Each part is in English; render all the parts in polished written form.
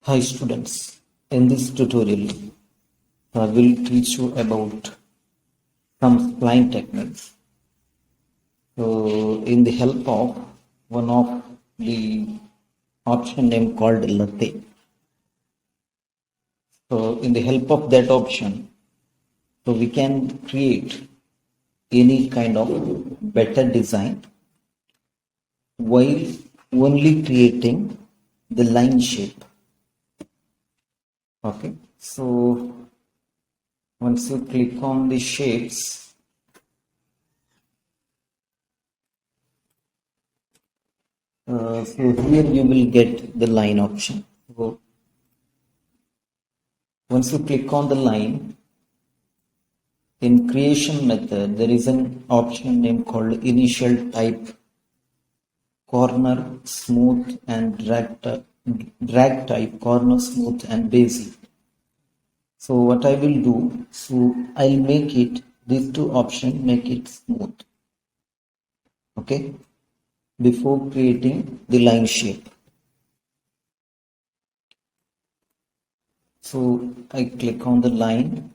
Hi students, in this tutorial I will teach you about some spline techniques. So in the help of one of the option name called lathe. So in the help of that option, so we can create any kind of better design while only creating the line shape. Okay, so once you click on the shapes, so here you will get the line option. So once you click on the line, in creation method, there is an option name called initial type, corner, smooth, and drag type, corner, smooth, and bezier. So what I will do, so I'll make it, these two options, make it smooth. Okay, before creating the line shape. So I click on the line.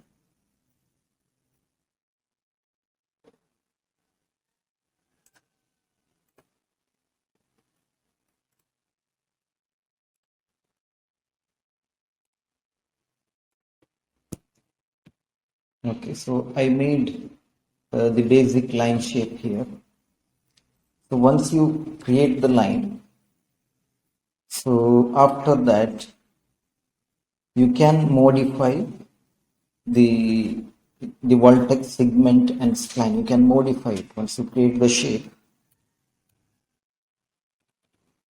Okay, so I made the basic line shape here. So once you create the line, so after that you can modify the vertex segment and spline. You can modify it once you create the shape.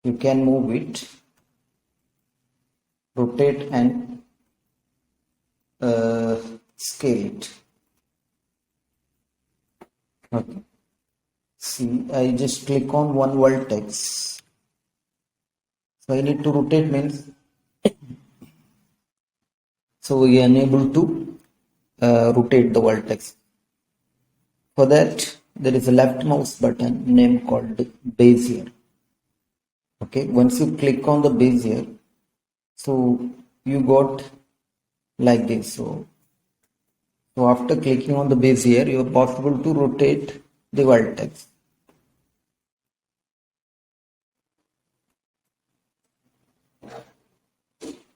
You can move it, rotate and scale it. Okay. See, I just click on one vertex. So I need to rotate means so we are unable to rotate the vertex. For that, there is a left mouse button name called bezier. Okay, once you click on the bezier, so you got like this. So after clicking on the bezier, you are possible to rotate the vertex.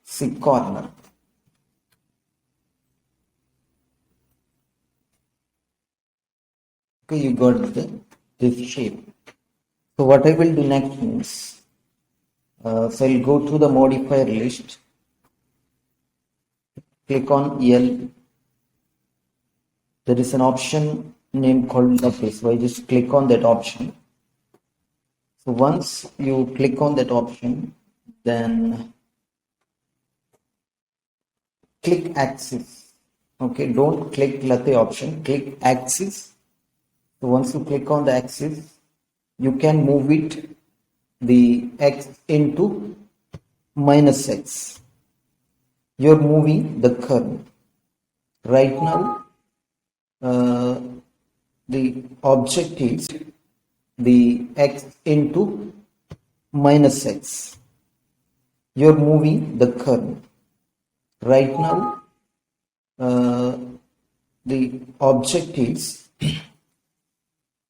See corner. Okay, you got this shape. So what I will do next is, so I'll go to the modifier list, click on L. There is an option name called lathe. So I just click on that option. So once you click on that option, then click axis. Okay, don't click lathe option, click axis. So once you click on the axis, you can move it the x into minus x. You're moving the curve. Right now, uh, the object is the x into minus x. You're moving the curve. Right now, the object is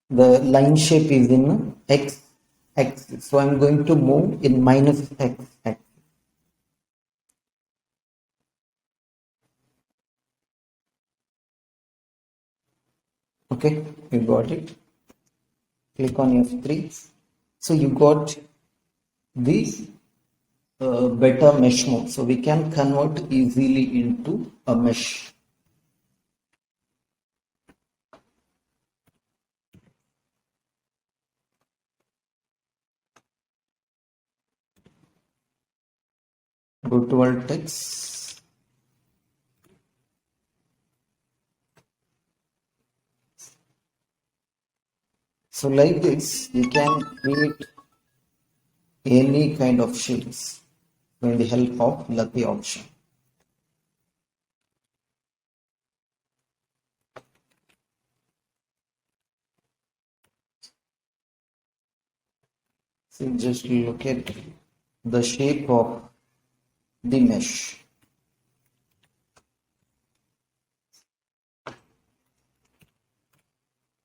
the line shape is in x axis. So I'm going to move in minus x axis. Okay, you got it. Click on F3. So you got this better mesh mode. So we can convert easily into a mesh. Go to vertex. So like this, you can create any kind of shapes with the help of lathe option. So just look at the shape of the mesh.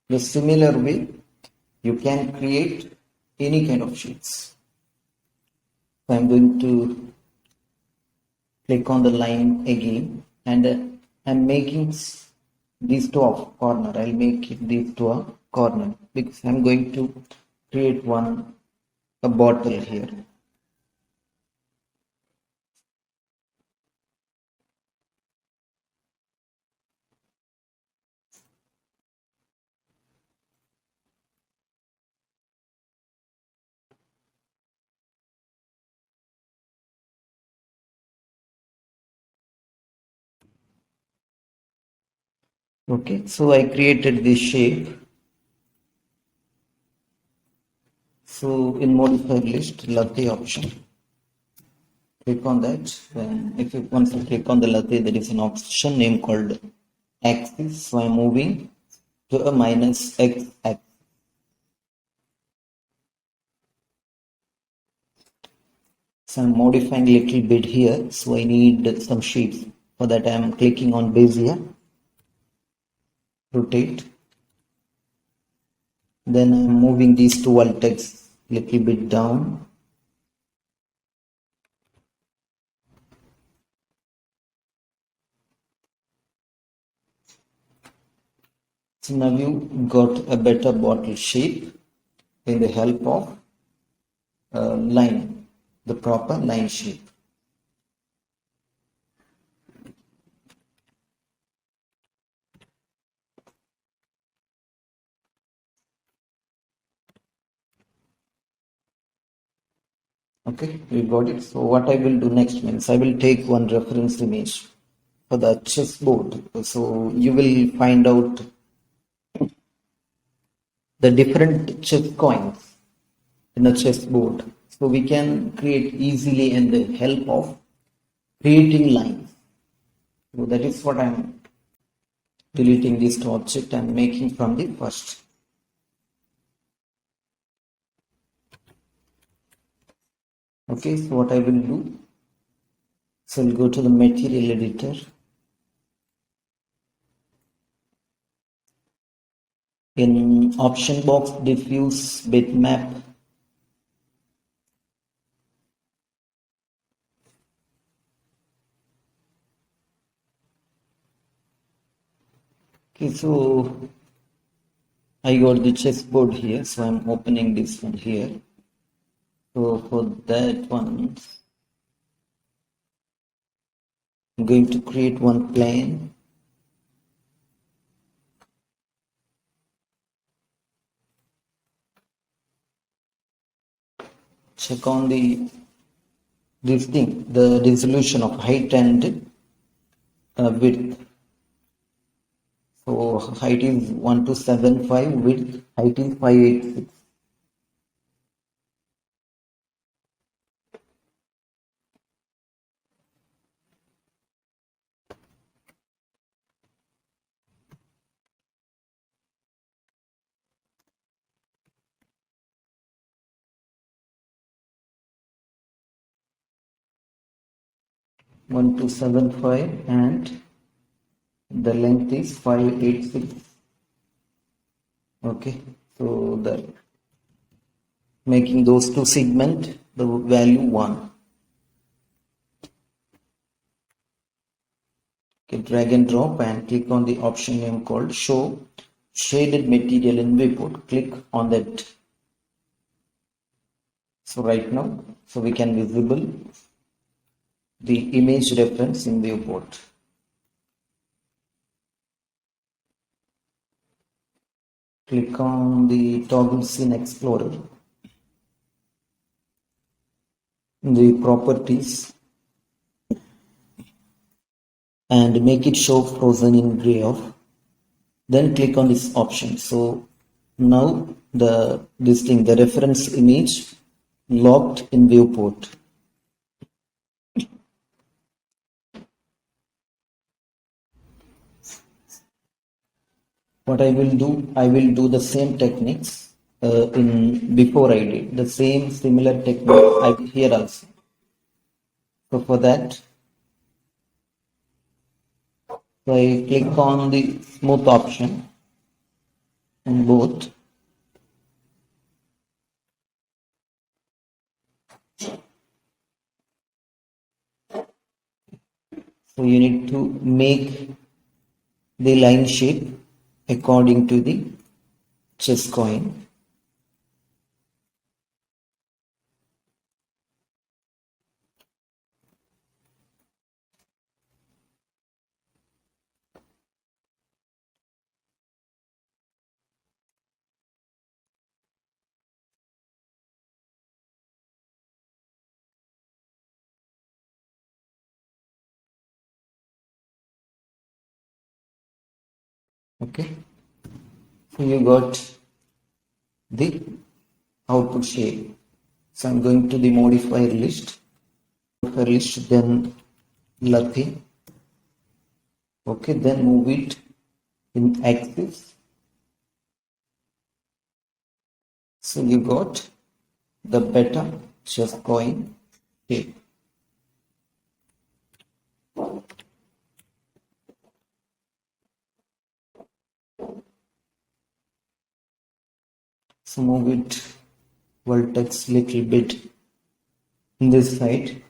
The similar way, you can create any kind of sheets. So I'm going to click on the line again, and I'm making these two of corner. I'll make it these two a corner because I'm going to create a bottle here. Okay, so I created this shape. So in modify list, lathe option. Click on that. Then if you once you click on the lathe, there is an option name called axis. So I'm moving to a minus x axis. So I'm modifying a little bit here. So I need some shapes. For that I'm clicking on Bezier, rotate. Then I'm moving these two vertex a little bit down. So now you got a better bottle shape with the help of line, the proper line shape. Okay, we got it. So what I will do next means I will take one reference image for the chessboard. So you will find out the different chess coins in a chessboard. So we can create easily and the help of creating lines. So that is what I'm deleting this object and making from the first. Okay, so what I will do, so I'll go to the material editor. In option box, diffuse, bitmap. Okay, so I got the chessboard here, so I'm opening this one here. So for that one, I'm going to create one plane. Check on the resolution of height and width. So height is 1275, width height is 586. One two seven five and the length is 586. Okay, so the making those two segment the value 1. Okay, drag and drop and click on the option name called show shaded material in viewport. Click on that. So right now, so we can visible the image reference in viewport. Click on the toggle scene explorer, the properties, and make it show frozen in gray off. Then click on this option. So now the reference image locked in viewport. What I will do the same techniques in before I did the same similar technique I did here also. So for that, so I click on the smooth option in both. So you need to make the line shape according to the chess coin. Okay, so you got the output shape. So I'm going to the modifier list, then lathe. Okay, then move it in axis. So you got the beta chess coin shape. So move it vertex little bit in this side.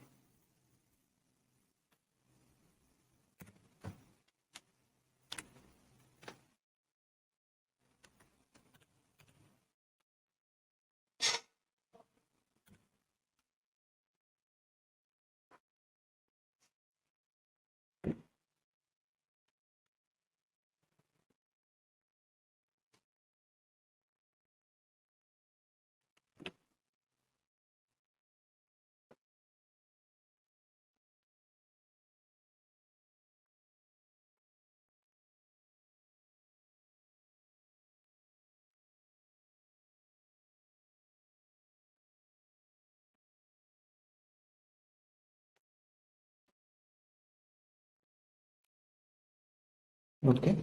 Okay,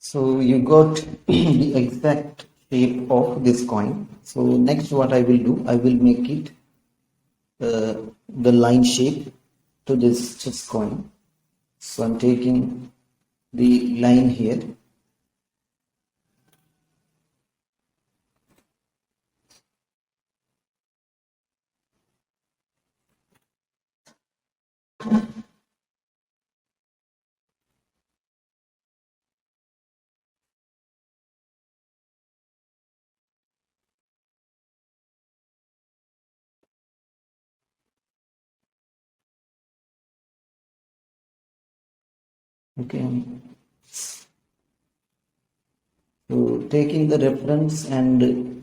so you got the exact shape of this coin. So next what I will do, I will make it the line shape to this chess coin. So I'm taking the line here. Okay, so taking the reference and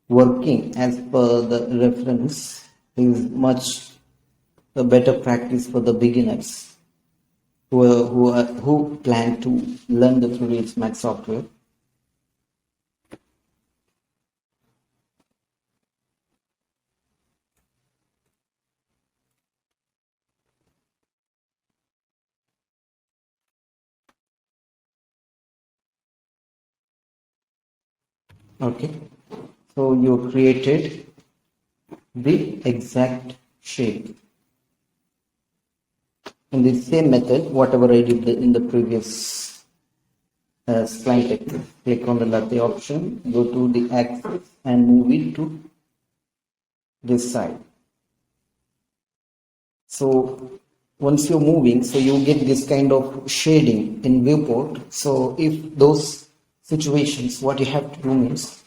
working as per the reference is much a better practice for the beginners who plan to learn the 3ds Max software. Okay, so you created the exact shape in the same method whatever I did in the previous spline technique. Click on the latte option, go to the axis and move it to this side. So once you're moving, so you get this kind of shading in viewport. So if those situations, what you have to do is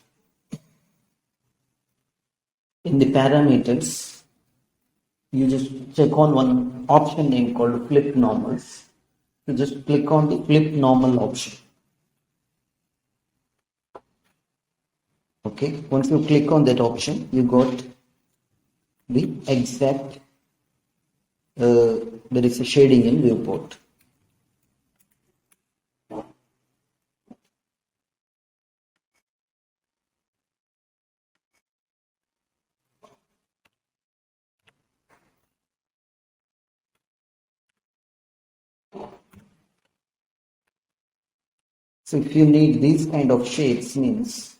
in the parameters, you just check on one option name called flip normals. You just click on the flip normal option. Okay, once you click on that option, you got the exact there is a shading in viewport. So if you need these kind of shapes, means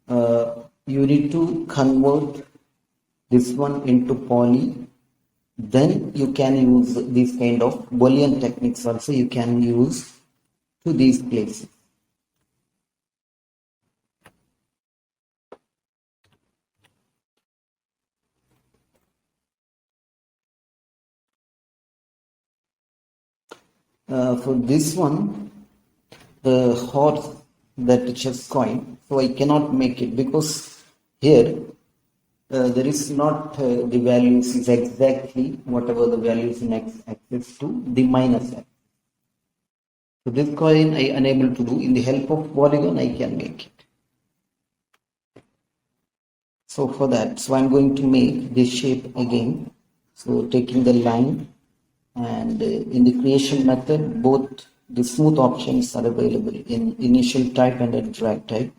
you need to convert this one into poly, then you can use these kind of Boolean techniques also you can use to these places. For this one, the horse that chess coin, so I cannot make it because here there is not the values is exactly whatever the values in x-axis to the minus x. So this coin I unable to do. In the help of polygon I can make it. So for that, so I'm going to make this shape again. So taking the line, and in the creation method both the smooth options are available in initial type and in drag type.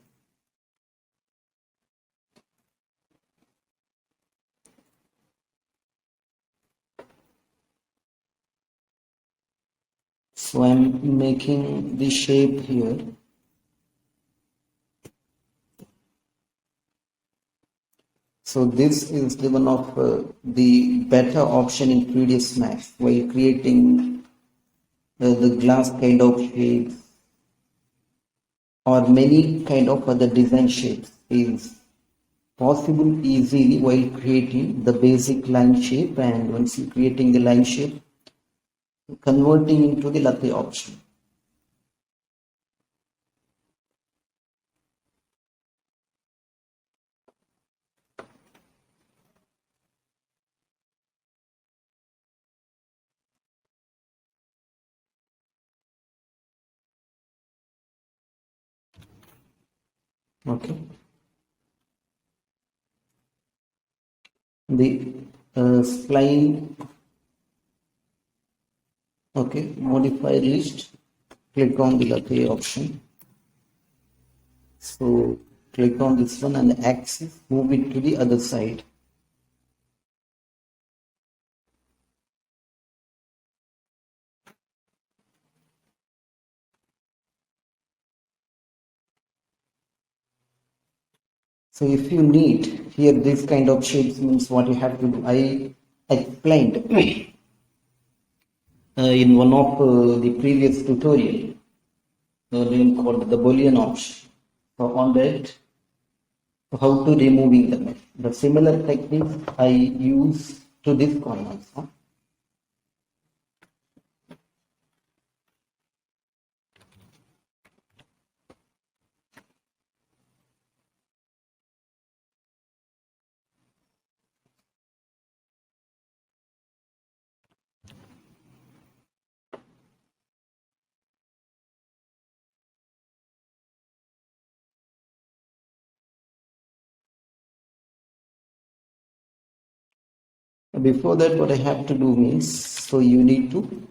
So I'm making the shape here. So this is the one of the better option in 3ds Max while creating the glass kind of shapes or many kind of other design shapes is possible easily while creating the basic line shape, and once you creating the line shape, converting into the lathe option. Okay. The spline, okay, modify list, click on the lathe option. So click on this one and axis, move it to the other side. So if you need here this kind of shapes means what you have to do. I explained in one of the previous tutorial, name called the Boolean option. So on that, how to removing the mesh. The similar techniques I use to this coin also. Before that, what I have to do means, so you need to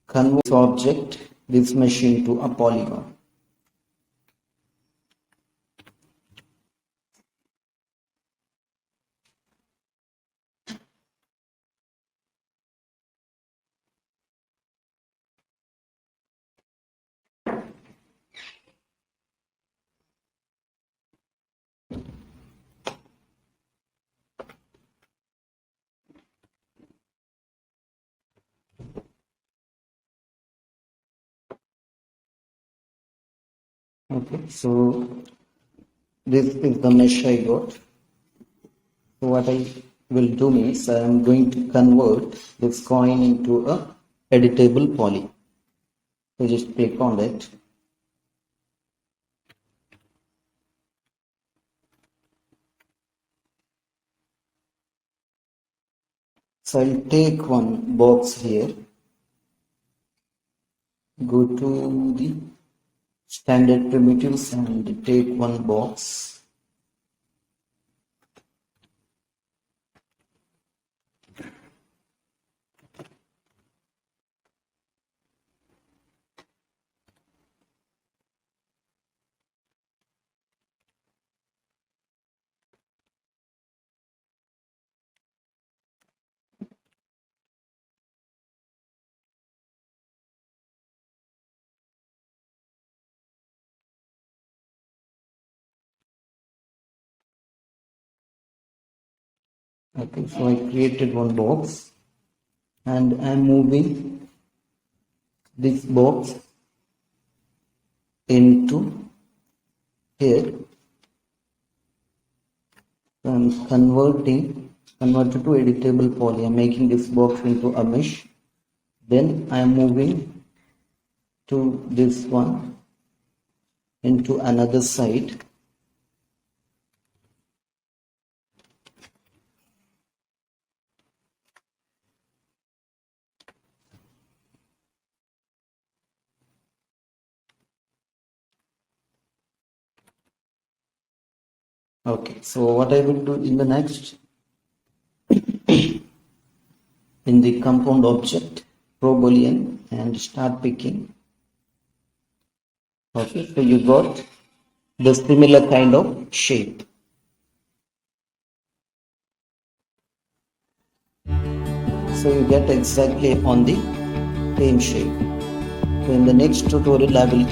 convert this object, this machine to a polygon. Okay, so this is the mesh I got. So what I will do is I am going to convert this coin into a editable poly. So just click on that. So I'll take one box here, go to the standard primitives and take one box. Okay, so I created one box and I am moving this box into here. So I'm converted to editable poly. I'm making this box into a mesh. Then I am moving to this one into another side. Okay, so what I will do in the next, in the compound object, pro boolean, and start picking. Okay, so you got the similar kind of shape. So you get exactly on the same shape. So in the next tutorial I will